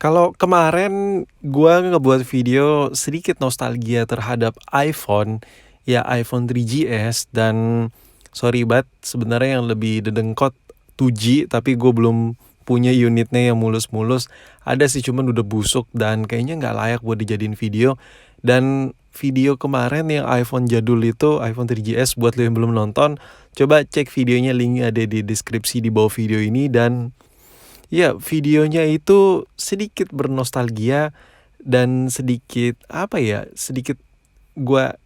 Kalau kemarin gua ngebuat video sedikit nostalgia terhadap iPhone, ya iPhone 3GS dan sorry banget sebenarnya yang lebih dedengkot 2G tapi gue belum punya unitnya yang mulus-mulus. Ada sih cuman udah busuk dan kayaknya nggak layak buat dijadiin video. Dan video kemarin yang iPhone jadul itu iPhone 3GS buat lo yang belum nonton, coba cek videonya, linknya ada di deskripsi di bawah video ini. Dan ya, videonya itu sedikit bernostalgia dan sedikit apa ya? Sedikit gua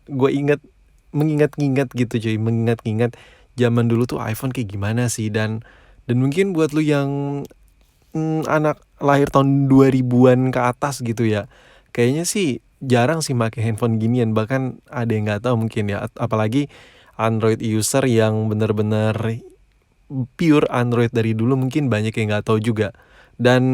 mengingat-ingat gitu cuy, mengingat-ingat zaman dulu tuh iPhone kayak gimana sih. Dan mungkin buat lu yang anak lahir tahun 2000-an ke atas gitu ya. Kayaknya sih jarang sih pakai handphone ginian, bahkan ada yang nggak tahu mungkin ya, apalagi Android user yang bener-bener pure Android dari dulu mungkin banyak yang nggak tahu juga. Dan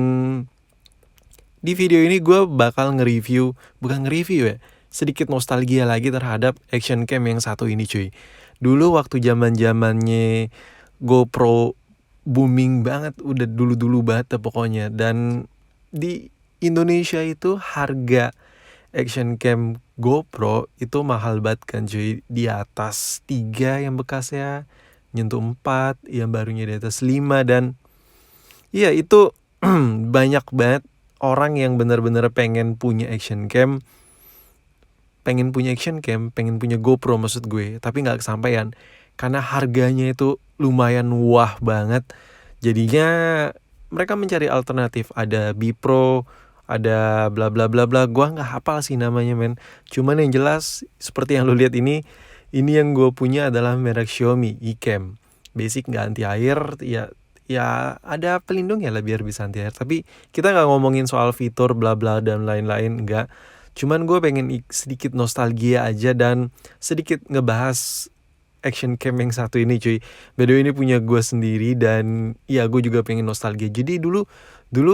di video ini gue bakal bukan nge-review ya, sedikit nostalgia lagi terhadap action cam yang satu ini cuy. Dulu waktu zamannya GoPro booming banget, udah dulu banget pokoknya. Dan di Indonesia itu harga action cam GoPro itu mahal banget kan cuy, di atas 3 yang bekasnya, nyentuh 4, yang barunya di atas 5. Dan iya itu banyak banget orang yang benar-benar pengen punya action cam, pengen punya GoPro maksud gue, tapi nggak kesampaian karena harganya itu lumayan wah banget. Jadinya mereka mencari alternatif, ada Bipro, ada bla bla bla bla, gua nggak hafal sih namanya men. Cuman yang jelas seperti yang lu lihat ini yang gue punya adalah merek Xiaomi iCam. Basic nggak anti air, ya ada pelindungnya lah biar bisa anti air. Tapi kita nggak ngomongin soal fitur bla bla dan lain-lain, nggak. Cuman gue pengen sedikit nostalgia aja dan sedikit ngebahas action cam yang satu ini cuy. By the way ini punya gue sendiri dan ya gue juga pengen nostalgia. Jadi dulu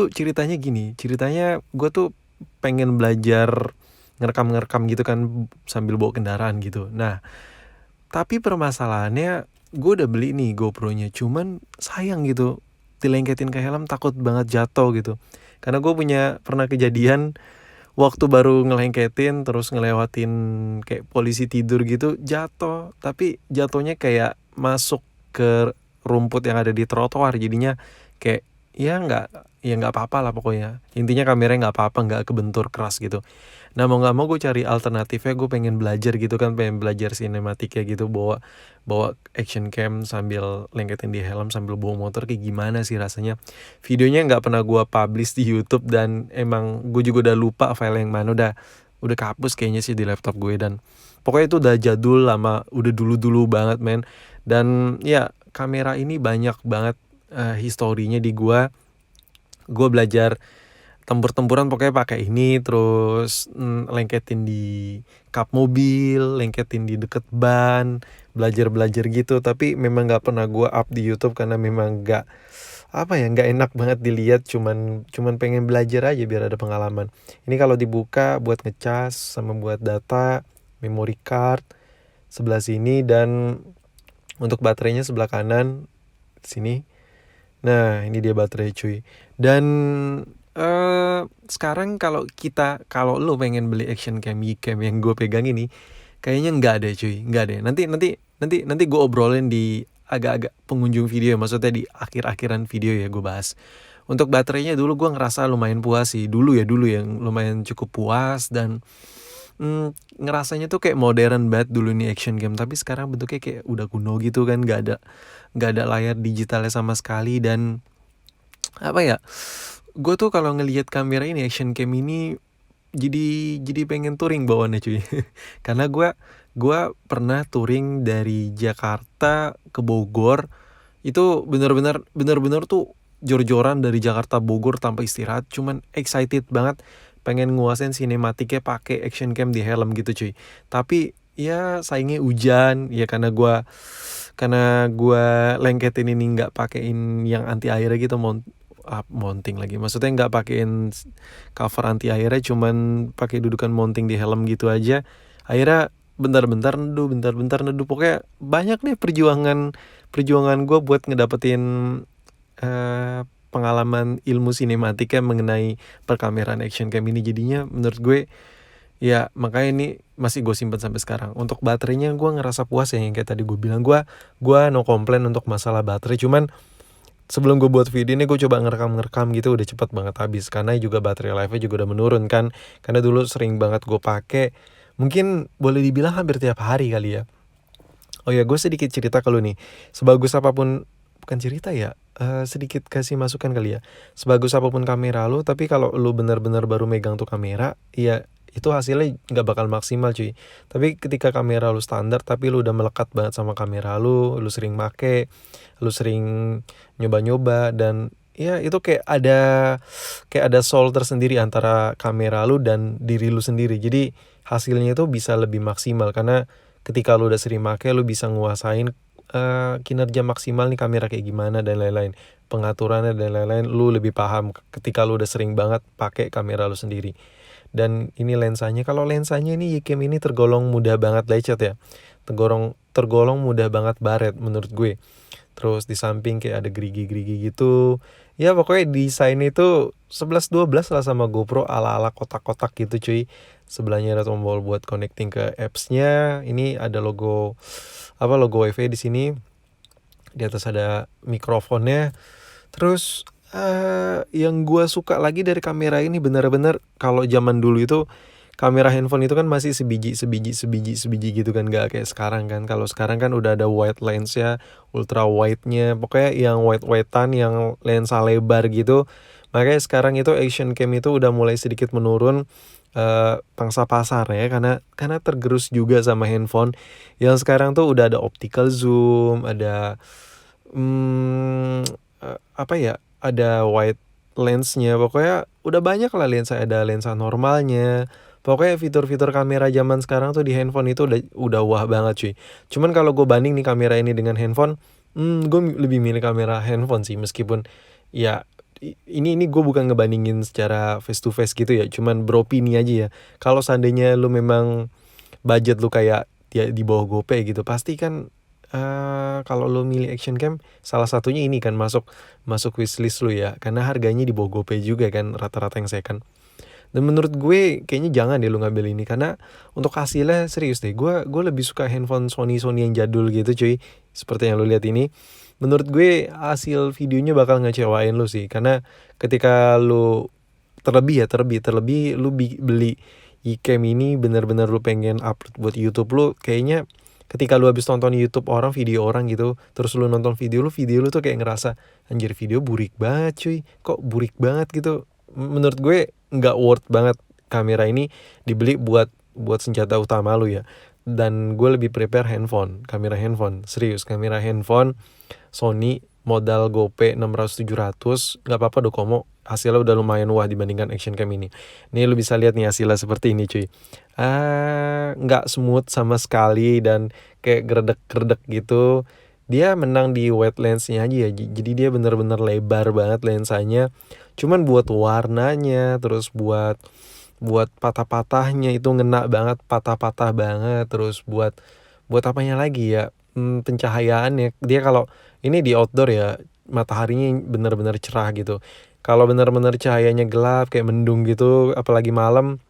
ceritanya gini, ceritanya gue tuh pengen belajar ngerekam gitu kan sambil bawa kendaraan gitu. Nah, tapi permasalahannya gue udah beli nih GoPro-nya, cuman sayang gitu dilengketin ke helm takut banget jatuh gitu. Karena gue pernah kejadian waktu baru ngelengketin terus ngelewatin kayak polisi tidur gitu, jatuh. Tapi jatuhnya kayak masuk ke rumput yang ada di trotoar, jadinya kayak ya nggak apa-apa lah pokoknya. Intinya kameranya nggak apa-apa, nggak kebentur keras gitu. Nah mau nggak mau gue cari alternatifnya, gue pengen belajar gitu kan, pengen belajar sinematiknya gitu, bawa bawa action cam sambil lengketin di helm sambil bawa motor kayak gimana sih rasanya. Videonya nggak pernah gue publish di YouTube dan emang gue juga udah lupa file yang mana, udah kehapus kayaknya sih di laptop gue. Dan pokoknya itu udah jadul lama, udah dulu banget men. Dan ya kamera ini banyak banget historinya di gue belajar tempur-tempuran pokoknya pakai ini, terus lengketin di kap mobil, lengketin di deket ban, belajar gitu. Tapi memang nggak pernah gue up di YouTube karena memang nggak enak banget dilihat, cuman pengen belajar aja biar ada pengalaman. Ini kalau dibuka buat ngecas sama buat data, memory card sebelah sini, dan untuk baterainya sebelah kanan sini. Nah ini dia baterai cuy. Dan sekarang kalau lo pengen beli action cam yang gue pegang ini, kayaknya nggak ada cuy, nggak ada. Nanti gue obrolin di agak-agak pengunjung video, maksudnya di akhir-akhiran video ya gue bahas. Untuk baterainya dulu gue ngerasa lumayan puas sih, dulu yang lumayan cukup puas. Dan ngerasanya tuh kayak modern banget dulu nih action cam, tapi sekarang bentuknya kayak udah kuno gitu kan, nggak ada layar digitalnya sama sekali. Dan apa ya, gue tuh kalau ngelihat kamera ini, action cam ini, jadi pengen touring bawaannya cuy. Karena gue pernah touring dari Jakarta ke Bogor, itu bener-bener tuh jor-joran dari Jakarta Bogor tanpa istirahat, cuman excited banget pengen nguasain sinematiknya pakai action cam di helm gitu cuy. Tapi ya sayangnya hujan ya, karena gue lengketin ini nggak pakein yang anti air gitu, mounting lagi, maksudnya nggak pakein cover anti airnya, cuman pakai dudukan mounting di helm gitu aja. Akhirnya bentar-bentar neduh, pokoknya banyak nih perjuangan gue buat ngedapetin pengalaman ilmu sinematiknya mengenai perkameraan action cam ini. Jadinya menurut gue ya makanya ini masih gue simpen sampai sekarang. Untuk baterainya gue ngerasa puas ya, yang kayak tadi gue bilang, gue no komplain untuk masalah baterai. Cuman sebelum gue buat video ini gue coba ngerekam gitu, udah cepet banget habis karena juga baterai life-nya juga udah menurun kan. Karena dulu sering banget gue pakai, mungkin boleh dibilang hampir tiap hari kali ya. Oh ya, gue sedikit cerita kalau nih, sebagus apapun, bukan cerita ya, sedikit kasih masukan kali ya. Sebagus apapun kamera lu, tapi kalau lu benar-benar baru megang tuh kamera, ya itu hasilnya nggak bakal maksimal cuy. Tapi ketika kamera lu standar, tapi lu udah melekat banget sama kamera lu sering make, lu sering nyoba-nyoba, dan ya itu kayak ada soul tersendiri antara kamera lu dan diri lu sendiri. Jadi hasilnya itu bisa lebih maksimal karena ketika lu udah sering make, lu bisa nguasain kinerja maksimal nih kamera kayak gimana dan lain-lain, pengaturannya dan lain-lain. Lu lebih paham ketika lu udah sering banget pakai kamera lu sendiri. Dan ini lensanya, kalau lensanya ini Yicam ini tergolong mudah banget lecet ya, tergolong mudah banget baret menurut gue. Terus di samping kayak ada gerigi-gerigi gitu. Ya pokoknya desain itu 11-12 lah sama GoPro, ala-ala kotak-kotak gitu cuy. Sebelahnya ada tombol buat connecting ke apps-nya. Ini ada logo WiFi di sini. Di atas ada mikrofonnya. Terus yang gue suka lagi dari kamera ini, bener-bener kalau zaman dulu itu kamera handphone itu kan masih sebiji gitu kan, gak kayak sekarang kan. Kalau sekarang kan udah ada wide lens ya, ultra wide nya, pokoknya yang wide-widean, yang lensa lebar gitu. Makanya sekarang itu action cam itu udah mulai sedikit menurun pangsa pasar ya, karena tergerus juga sama handphone. Yang sekarang tuh udah ada optical zoom, ada ada wide lensnya, pokoknya udah banyak lah lensa, ada lensa normalnya. Pokoknya fitur-fitur kamera zaman sekarang tuh di handphone itu udah wah banget cuy. Cuman kalau gue banding nih kamera ini dengan handphone, gue lebih milih kamera handphone sih, meskipun ya ini gue bukan ngebandingin secara face to face gitu ya, cuman beropini aja ya. Kalau seandainya lu memang budget lu kayak ya di bawah GoPay gitu, pasti kan kalau lu milih action cam, salah satunya ini kan masuk wishlist lu ya, karena harganya di bawah GoPay juga kan rata-rata yang second. Dan menurut gue kayaknya jangan deh lu ngambil ini, karena untuk hasilnya serius deh, gue lebih suka handphone Sony yang jadul gitu cuy, seperti yang lu lihat ini. Menurut gue hasil videonya bakal ngecewain lu sih, karena ketika lu terlebih lu beli Yicam ini, bener-bener lu pengen upload buat YouTube lu, kayaknya ketika lu habis nonton YouTube orang, video orang gitu, terus lu nonton video lu tuh kayak ngerasa anjir, video burik banget cuy, kok burik banget gitu. Menurut gue nggak worth banget kamera ini dibeli buat senjata utama lu ya. Dan gue lebih prepare kamera handphone, serius, kamera handphone Sony modal GoPay 600-700, nggak apa-apa Docomo, hasilnya udah lumayan wah dibandingkan action cam ini. Nih lu bisa lihat nih hasilnya seperti ini cuy. Nggak smooth sama sekali dan kayak geredek gitu. Dia menang di wide lensnya aja ya, jadi dia bener-bener lebar banget lensanya. Cuman buat warnanya, terus buat patah-patahnya itu ngena banget, patah-patah banget. Terus buat apanya lagi ya, pencahayaannya, dia kalau ini di outdoor ya, mataharinya bener-bener cerah gitu. Kalau bener-bener cahayanya gelap kayak mendung gitu, apalagi malam,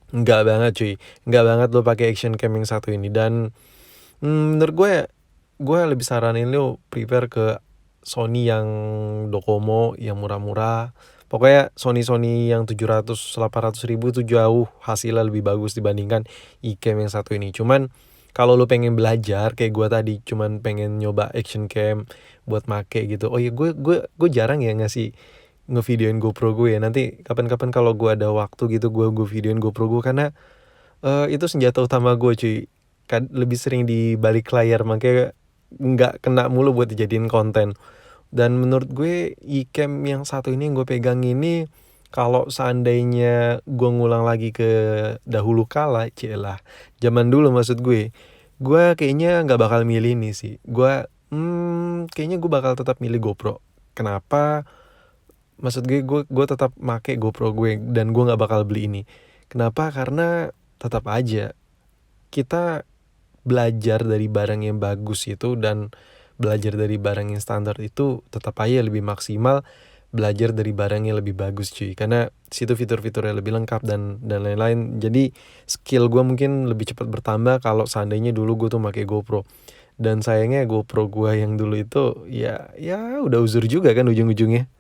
nggak banget cuy, nggak banget lo pakai action cam yang satu ini. Dan menurut gue lebih saranin lo prepare ke Sony yang Docomo yang murah-murah. Pokoknya Sony yang 700-800 ribu itu jauh hasilnya lebih bagus dibandingkan Yicam yang satu ini. Cuman kalau lu pengen belajar kayak gue tadi, cuman pengen nyoba action cam buat make gitu. Oh iya, gue jarang ya ngevideoin GoPro gue ya. Nanti kapan-kapan kalau gue ada waktu gitu, gue videoin GoPro gue, karena itu senjata utama gue cuy. Lebih sering di balik layar, makanya nggak kena mulu buat dijadiin konten. Dan menurut gue Yicam yang satu ini yang gue pegang ini, kalau seandainya gue ngulang lagi ke dahulu kala, cielah, zaman dulu maksud gue kayaknya nggak bakal milih ini sih. Kayaknya gue bakal tetap milih GoPro. Kenapa? Maksud gue tetap make GoPro gue, dan gue nggak bakal beli ini. Kenapa? Karena tetap aja kita belajar dari barang yang bagus itu dan belajar dari barang yang standar itu tetap aja lebih maksimal. belajar dari barang yang lebih bagus cuy, karena situ fitur-fiturnya lebih lengkap dan lain-lain. Jadi skill gue mungkin lebih cepat bertambah kalau seandainya dulu gue tuh pakai GoPro. Dan sayangnya GoPro gue yang dulu itu ya udah uzur juga kan ujung-ujungnya.